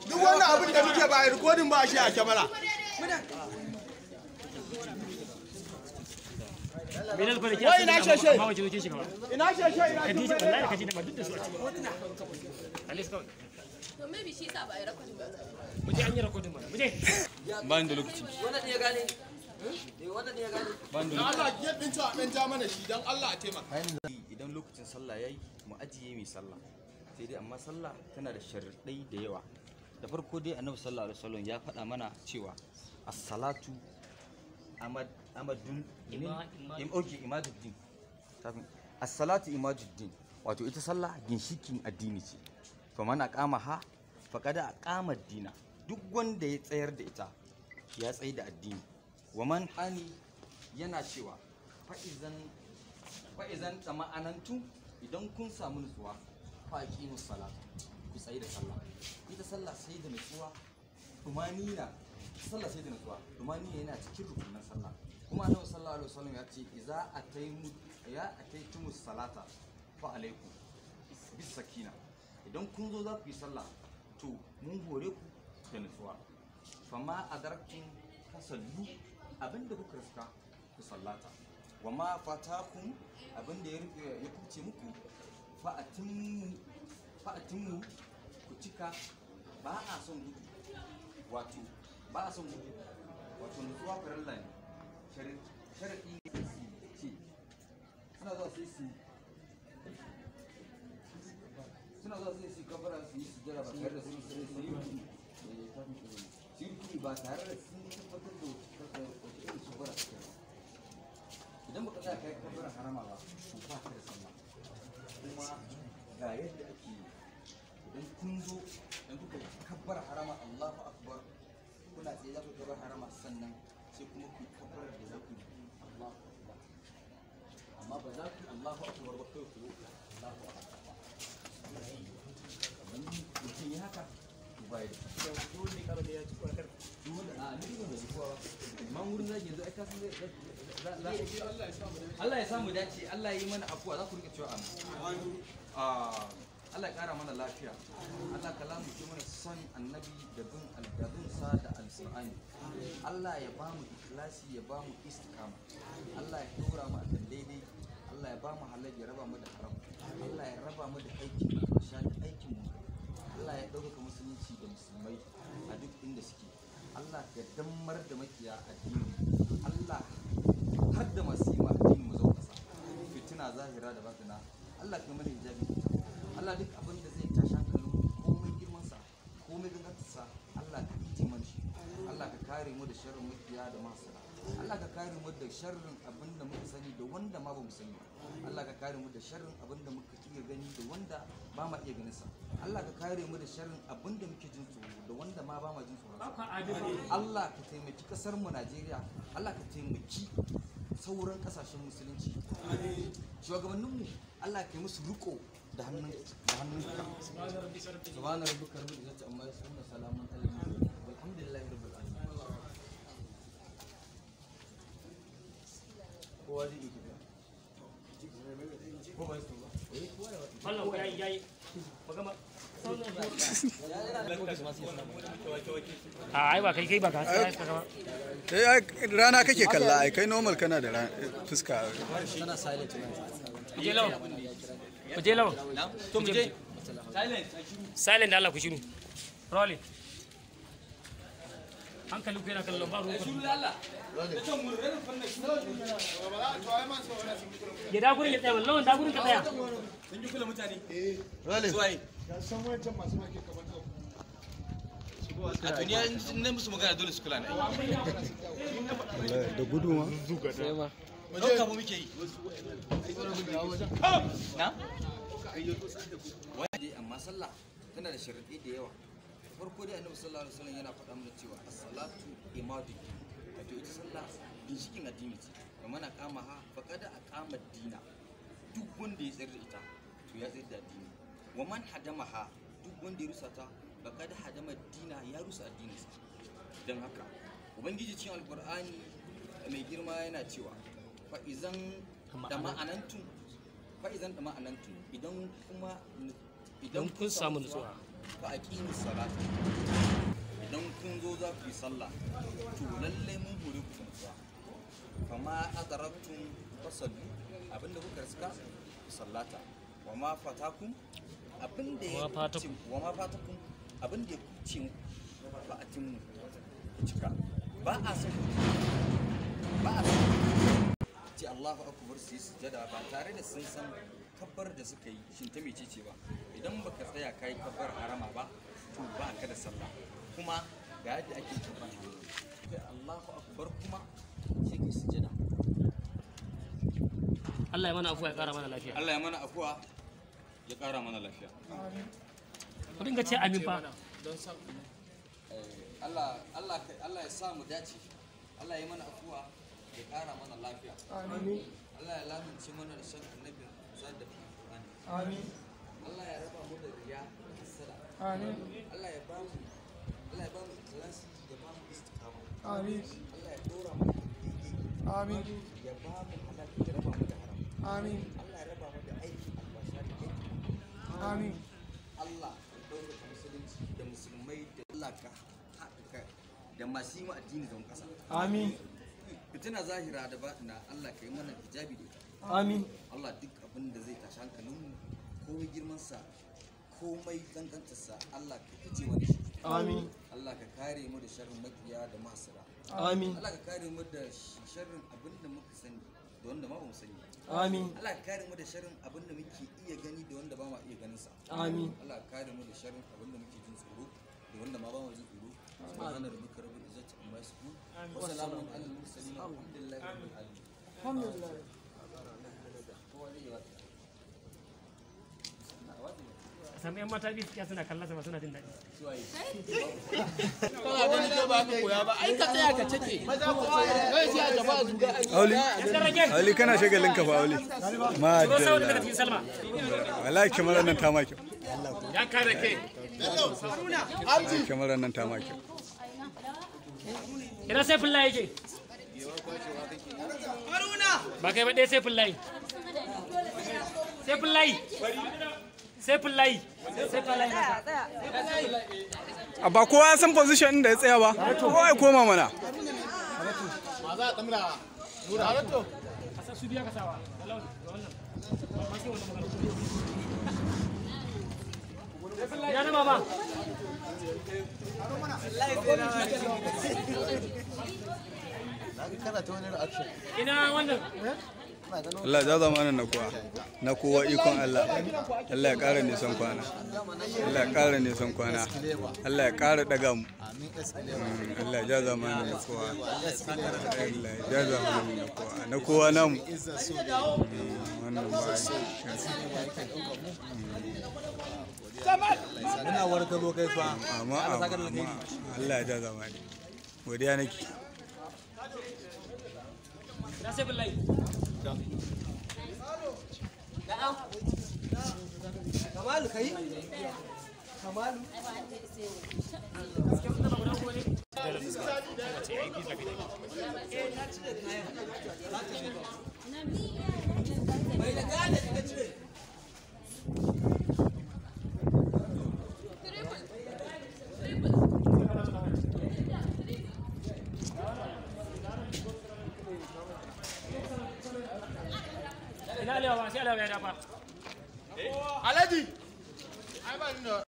duk wannan abin da muke ba rikodin ba shi a kyamara. Wai ina shashe? Ina shashe ina Khadija wallahi Khadija ba duk da su a cikin Alis kawai. To maybe shi sa ba a yi recording ba. Mu je an yi recording mana. Mu je. Ba ni da lokaci. Wannan ne ya gane. Wannan ne ya gane. Ba ni da Dan lokaci. Allah ke din ta dan ja mana shi dan Allah a taimaka. Idan lokacin sallah yayi mu ajiye mai sallah. Sai dai amma sallah tana da sharuɗai da yawa. Da farko dai Annabi sallallahu alaihi wasallam ya faɗa mana cewa as-salatu amadun imaduddin. As-salatu imaduddin. Wato ita sallah ginshikin addini ce. Faman aqamaha faqad aqama ad-dina. Duk wanda ya tsayar da ita ya tsaye da addini. Waman hani yana cewa fa'izan tsama'anantu idan kun samu nutsuwa faqimus salata ku tsaye da sallah. Ita sallah sai da nutsuwa tumanina. Sallah sai da nutsuwa tumanina yana cikin rukunin sallah. Kuma Annabi sallallahu alaihi wasallam ya ce idza ataytumus salata fa alaikum bis sakina. Idan kun zo za ku yi sallah to mun hore ku da nutsuwa. Fama adarkin fasallu abinda kuka riska ku sallata. Wa ma fatakum abinda ya kuce muku fa'atimmu ku cika. Ba a son gudu wato nutsuwa farilla ne. Sharaɗi ne ce suna zuwa sai su kabara su yi sujjara ba tare da sun yi ba tare da sun tabbatar da irin sujjara suke ba. Idan ba ka tsaya kai kabara harama ba to ba ka da sallah. Kuma ga yadda ake yi idan kun zo idan kuka kabbara harama Allahu akbar kuna tsaye za ku kabbara harama sannan sai kuma ku kabbara da za ku yi Allahu akbar, amma ba za ku yi Allahu akbar ba kai ku Allahu akbar. Mutum ya haka to bai da dole karo da ya ci kwakar dole a ni ba da kowa ba amma wurin zaki yanzu ai ka san Allah ya samu dace, Allah ya yi mana afuwa za ku rika cewa amin. Allah ya kara mana lafiya, Allah kalamu ke mana son annabi da bin sa da alqur'ani. Allah ya ba mu ikhlasi, ya ba mu istiqama, Allah ya dora mu akan daidai, Allah ya ba mu halal, ya raba mu da haram, Allah ya raba mu da aikin sha da aikin mu, Allah ya ɗaukaka musulunci da musulmai a duk inda suke, Allah ya dammar da makiya addini, Allah har da masu yi ma addini mu zo ƙasa, fitina zahira da batina, Allah ka mana hijabi, Allah duk abin da zai tashi hankalin komai girmansa komai gangantarsa Allah ka ije mana shi, Allah ka kare mu da sharrin makiya da masara, Allah ka kare mu da sharrin abin da muka sani da wanda ma ba mu sani ba, Allah ka kare mu da sharrin abin da muka iya gani da wanda ba ma iya ganin sa, Allah ka kare mu da sharrin abin da muke jin tsoro da wanda ma ba ma jin tsoro. Allah ka taimaki kasar mu Najeriya, Allah ka taimaki sauran kasashen musulunci, shugabanninmu Allah ka yi musu riko da hannun subhana rabbika rabbil izzati amma yasifun salamun alal mursalin walhamdulillahi rabbil alamin. Kowa zai yi tafiya ko ba su ba Allah yayi magama ai ba kai ba ka rana kake kalla ai kai normal kana da fuska Kana silent ne. je lawa ku je lawa To mu je silent da Allah ku shiru rolling hankali ku yana kallon ba ruwan shiru da Allah. ya da gurin ya tsaya wallahi da gurin ka tsaya Sun ji kula mutane. Rale. Suwaye. Ga san wancan masu make kamar yau. A duniya in na musu magana dole su kula ne. da gudu ma Ɗauka mu muke yi. Na? Wai amma sallah tana da sharaɗi da yawa. Farko dai Annabi sallallahu alaihi wasallam yana faɗa mana cewa as-salatu imadu. Wato ita sallah ginshikin addini ce. Kamar na kama ha faqad aqama ad-dina. Duk wanda ya tsayar da ita to ya tsayar da addini. Wa man hadamaha duk wanda ya rusa ta faqad hadama ad-dina ya rusa addininsa. Dan haka Ubangiji cikin Alƙur'ani mai girma yana cewa fa'izan da ma'anantun fa idan da ma'anantu idan kuma Idan kun samu nutsuwa. fa aqimu salata idan kun zo za ku yi sallah to lalle mun hore ku nutsuwa kama adaraktum fasallu abinda kuka riska sallata wa ma fatakum abinda ya wa ma fatakum abinda ya kuce ba a timu cika ba a san ce Allahu akbar su yi sujada ba tare da sun san kabbar da suka yi shin ta mecece ba idan baka tsaya kai kabbar harama ba to ba ka da sallah kuma ga yadda ake kabbar sai Allahu akbar kuma sai ka sujada Allah ya mana afuwa ya kara mana lafiya. Allah ya mana afuwa ya kara mana lafiya Ku dinga ce amin fa. Allah ya sa mu dace Allah ya mana afuwa ya kara mana lafiya amin Allah ya lamunce mana da san annabi zan da Qur'ani amin Allah ya raba mu da riya da hasada amin Allah ya ba mu ikhlasi ya ba mu istiqama amin Allah ya dora mu amin ya ba mu halal ya raba mu da haram amin Allah ya raba mu da aiki albasha da aiki amin Allah ya dauka musulunci da musulmai da Allah ka haɗa da masu yi addini don ƙasa amin fitina zahira da batina Allah ka yi mana hijabi da ita amin Allah duk abin da zai tashi hankalinmu komai girmansa komai gangantarsa Allah ka fice mana shi amin Allah ka kare mu da sharrin makiya da mahasara amin Allah ka kare mu da sharrin abin da muka sani da wanda ma ba mu sani amin Allah ka kare mu da sharrin abin da muke iya gani da wanda ba ma iya ganin sa amin Allah ka kare mu da sharrin abin da muke jin tsoro da wanda ma ba mu jin tsoro subhana rabbika rabbil izzati amma yasifun wa salamun alal mursalin alhamdulillahi rabbil alamin alhamdulillah Sami yan mata biyu suna kallon sama suna jin daɗi. Kana ganin ko ba ka koya ba ai ka tsaya ka cike kai sai a gaba zuga Auli kana shagalin ka fa Auli ma Ko sau daga cikin Salma. wallahi kamar nan ta maki Ya kare ke. kamar nan ta maki Ina sai fulla yake. Ba kai ba ɗaya sai fullayi. Sai fullayi. Sai fullayi. Sai fullayi. a ba kowa ya san position da ya tsaya ba kowa ya koma mana ma za a tsamra nura halato Asa su biya ka sawa. Wannan. Ba sai wannan magana. Ina na baba. kana ta wani reaction Ina wannan. Allah ya zama na kowa ikon Allah Allah ya ƙara nisan kwana Allah ya ƙara nisan kwana Allah ya ƙara daga mu Allah ya jaza mana na kowa Allah ya jaza mana na kowa namu wannan ba muna wargalo kai fa amma Allah ya jaza mana godiya nake Ina sai fullayi. Kamalu kai? Kamalu? Ina alewa ba sai alewa ya dafa. Alhaji ai ba ni